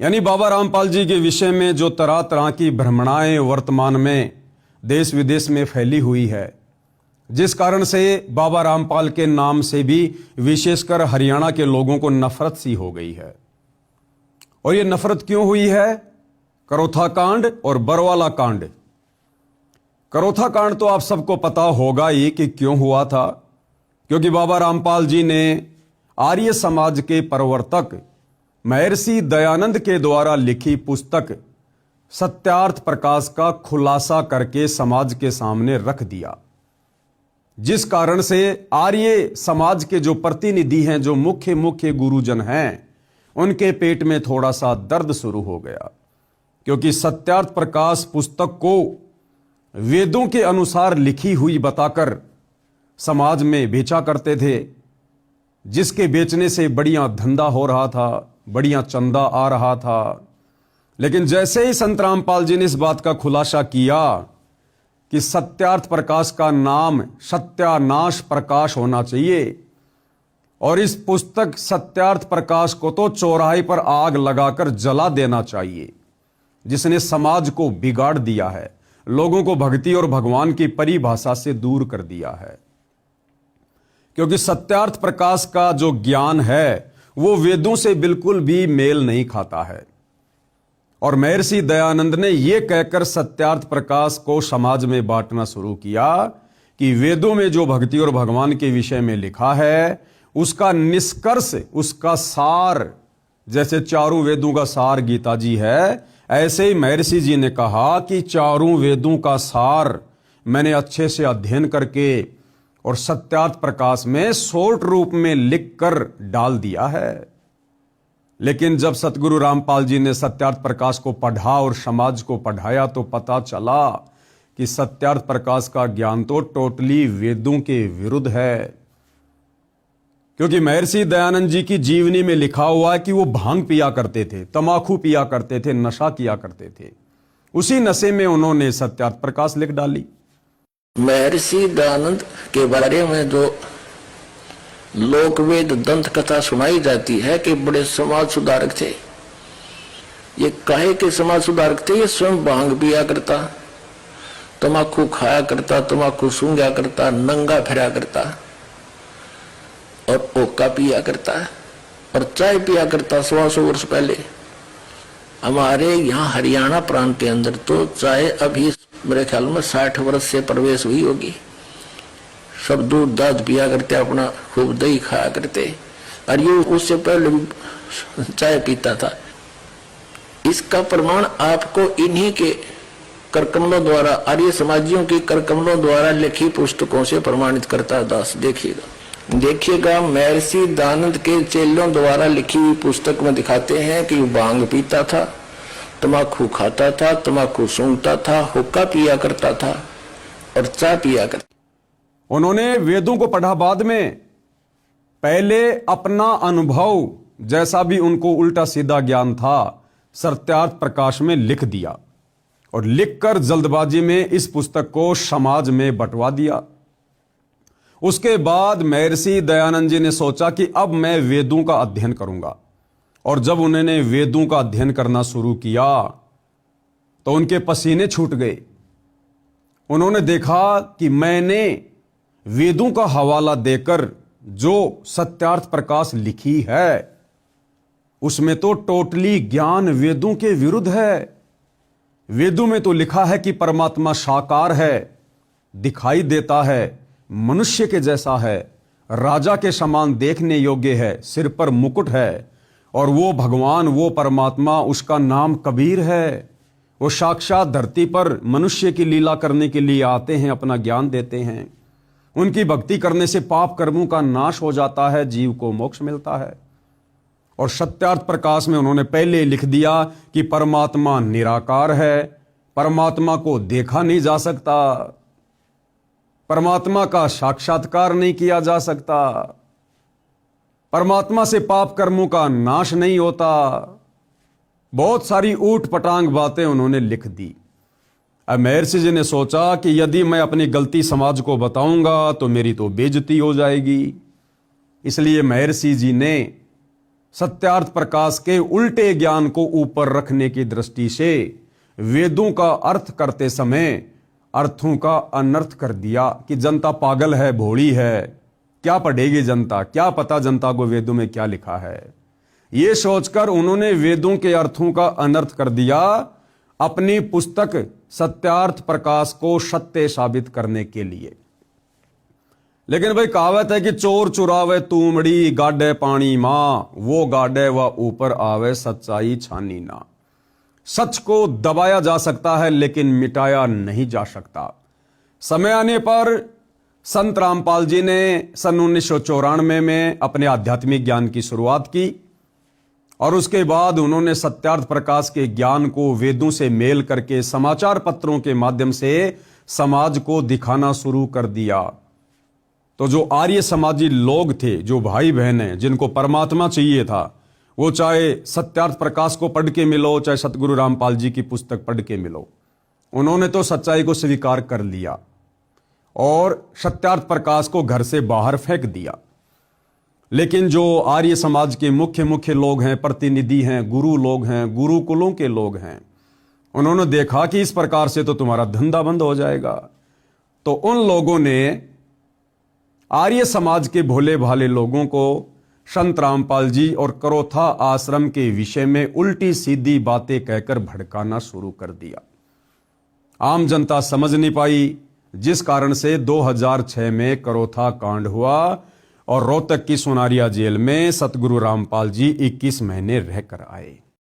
यानी बाबा रामपाल जी के विषय में जो तरह तरह की भ्रमणाएं वर्तमान में देश विदेश में फैली हुई है, जिस कारण से बाबा रामपाल के नाम से भी विशेषकर हरियाणा के लोगों को नफरत सी हो गई है। और ये नफरत क्यों हुई है? करोथा कांड और बरवाला कांड। करोथा कांड तो आप सबको पता होगा ही कि क्यों हुआ था, क्योंकि बाबा रामपाल जी ने आर्य समाज के प्रवर्तक महर्षि दयानंद के द्वारा लिखी पुस्तक सत्यार्थ प्रकाश का खुलासा करके समाज के सामने रख दिया, जिस कारण से आर्य समाज के जो प्रतिनिधि हैं, जो मुख्य गुरुजन हैं, उनके पेट में थोड़ा सा दर्द शुरू हो गया। क्योंकि सत्यार्थ प्रकाश पुस्तक को वेदों के अनुसार लिखी हुई बताकर समाज में बेचा करते थे, जिसके बेचने से बढ़िया धंधा हो रहा था, बढ़िया चंदा आ रहा था। लेकिन जैसे ही संत रामपाल जी ने इस बात का खुलासा किया कि सत्यार्थ प्रकाश का नाम सत्यानाश प्रकाश होना चाहिए और इस पुस्तक सत्यार्थ प्रकाश को तो चौराहे पर आग लगाकर जला देना चाहिए, जिसने समाज को बिगाड़ दिया है, लोगों को भक्ति और भगवान की परिभाषा से दूर कर दिया है। क्योंकि सत्यार्थ प्रकाश का जो ज्ञान है वो वेदों से बिल्कुल भी मेल नहीं खाता है। और महर्षि दयानंद ने यह कहकर सत्यार्थ प्रकाश को समाज में बांटना शुरू किया कि वेदों में जो भक्ति और भगवान के विषय में लिखा है उसका निष्कर्ष, उसका सार, जैसे चारों वेदों का सार गीता जी है, ऐसे ही महर्षि जी ने कहा कि चारों वेदों का सार मैंने अच्छे से अध्ययन करके और सत्यार्थ प्रकाश में शॉर्ट रूप में लिखकर डाल दिया है। लेकिन जब सतगुरु रामपाल जी ने सत्यार्थ प्रकाश को पढ़ा और समाज को पढ़ाया तो पता चला कि सत्यार्थ प्रकाश का ज्ञान तो टोटली वेदों के विरुद्ध है। क्योंकि महर्षि दयानंद जी की जीवनी में लिखा हुआ है कि वो भांग पिया करते थे, तमाकू पिया करते थे, नशा किया करते थे। उसी नशे में उन्होंने सत्यार्थ प्रकाश लिख डाली। महर्षि दयानंद के बारे में जो लोकवेद दंत कथा सुनाई जाती है कि बड़े समाज सुधारक थे। ये काहे के समाज सुधारक थे? ये स्वयं भांग पिया करता, तमाकू खाया करता, तमाकू सूंघा करता, नंगा फिरा करता और ओका पिया करता और चाय पिया करता। 100 वर्ष पहले हमारे यहाँ हरियाणा प्रांत के अंदर तो चाय अभी मेरे ख्याल में 60 वर्ष से प्रवेश हुई होगी। सब दूध दाद पिया करते, अपना खूब दही खाया करते, और ये उससे पहले भी चाय पीता था। इसका प्रमाण आपको इन्हीं के करकमलों द्वारा, आर्य समाजियों की करकमलों द्वारा लिखी पुस्तकों से प्रमाणित करता है। दास देखिएगा महर्षि दयानंद के चेलों द्वारा लिखी हुई पुस्तक में दिखाते हैं कि भांग पीता था, तमाकू खाता था, तमाकू सूंघता था, हुक्का पिया करता था और चाय पिया करता। उन्होंने वेदों को पढ़ा बाद में, पहले अपना अनुभव जैसा भी उनको उल्टा सीधा ज्ञान था सत्यार्थ प्रकाश में लिख दिया और लिखकर जल्दबाजी में इस पुस्तक को समाज में बंटवा दिया। उसके बाद महर्षि दयानंद जी ने सोचा कि अब मैं वेदों का अध्ययन करूंगा। और जब उन्होंने वेदों का अध्ययन करना शुरू किया तो उनके पसीने छूट गए। उन्होंने देखा कि मैंने वेदों का हवाला देकर जो सत्यार्थ प्रकाश लिखी है उसमें तो टोटली ज्ञान वेदों के विरुद्ध है। वेदों में तो लिखा है कि परमात्मा साकार है, दिखाई देता है, मनुष्य के जैसा है, राजा के समान देखने योग्य है, सिर पर मुकुट है, और वो भगवान, वो परमात्मा, उसका नाम कबीर है। वो साक्षात धरती पर मनुष्य की लीला करने के लिए आते हैं, अपना ज्ञान देते हैं। उनकी भक्ति करने से पाप कर्मों का नाश हो जाता है, जीव को मोक्ष मिलता है। और सत्यार्थ प्रकाश में उन्होंने पहले लिख दिया कि परमात्मा निराकार है, परमात्मा को देखा नहीं जा सकता, परमात्मा का साक्षात्कार नहीं किया जा सकता, परमात्मा से पाप कर्मों का नाश नहीं होता। बहुत सारी ऊट पटांग बातें उन्होंने लिख दी। अब महर्षि जी ने सोचा कि यदि मैं अपनी गलती समाज को बताऊंगा तो मेरी तो बेइज्जती हो जाएगी। इसलिए महर्षि जी ने सत्यार्थ प्रकाश के उल्टे ज्ञान को ऊपर रखने की दृष्टि से वेदों का अर्थ करते समय अर्थों का अनर्थ कर दिया कि जनता पागल है, भोली है, क्या पढ़ेगी जनता, क्या पता जनता को वेदों में क्या लिखा है। ये सोचकर उन्होंने वेदों के अर्थों का अनर्थ कर दिया अपनी पुस्तक सत्यार्थ प्रकाश को सत्य साबित करने के लिए। लेकिन भाई कहावत है कि चोर चुरावे तूमड़ी गाडे पानी मां, वो गाडे व ऊपर आवे सच्चाई छानी ना। सच को दबाया जा सकता है लेकिन मिटाया नहीं जा सकता। समय आने पर संत रामपाल जी ने सन 1994 में अपने आध्यात्मिक ज्ञान की शुरुआत की और उसके बाद उन्होंने सत्यार्थ प्रकाश के ज्ञान को वेदों से मेल करके समाचार पत्रों के माध्यम से समाज को दिखाना शुरू कर दिया। तो जो आर्य समाजी लोग थे, जो भाई बहन हैं, जिनको परमात्मा चाहिए था, वो चाहे सत्यार्थ प्रकाश को पढ़ के मिलो, चाहे सतगुरु रामपाल जी की पुस्तक पढ़ के मिलो, उन्होंने तो सच्चाई को स्वीकार कर लिया और सत्यार्थ प्रकाश को घर से बाहर फेंक दिया। लेकिन जो आर्य समाज के मुख्य लोग हैं, प्रतिनिधि हैं, गुरु लोग हैं, गुरुकुलों के लोग हैं, उन्होंने देखा कि इस प्रकार से तो तुम्हारा धंधा बंद हो जाएगा। तो उन लोगों ने आर्य समाज के भोले भाले लोगों को संत रामपाल जी और करोथा आश्रम के विषय में उल्टी सीधी बातें कहकर भड़काना शुरू कर दिया। आम जनता समझ नहीं पाई, जिस कारण से 2006 में करोथा कांड हुआ और रोहतक की सोनारिया जेल में सतगुरु रामपाल जी 21 महीने रहकर आए।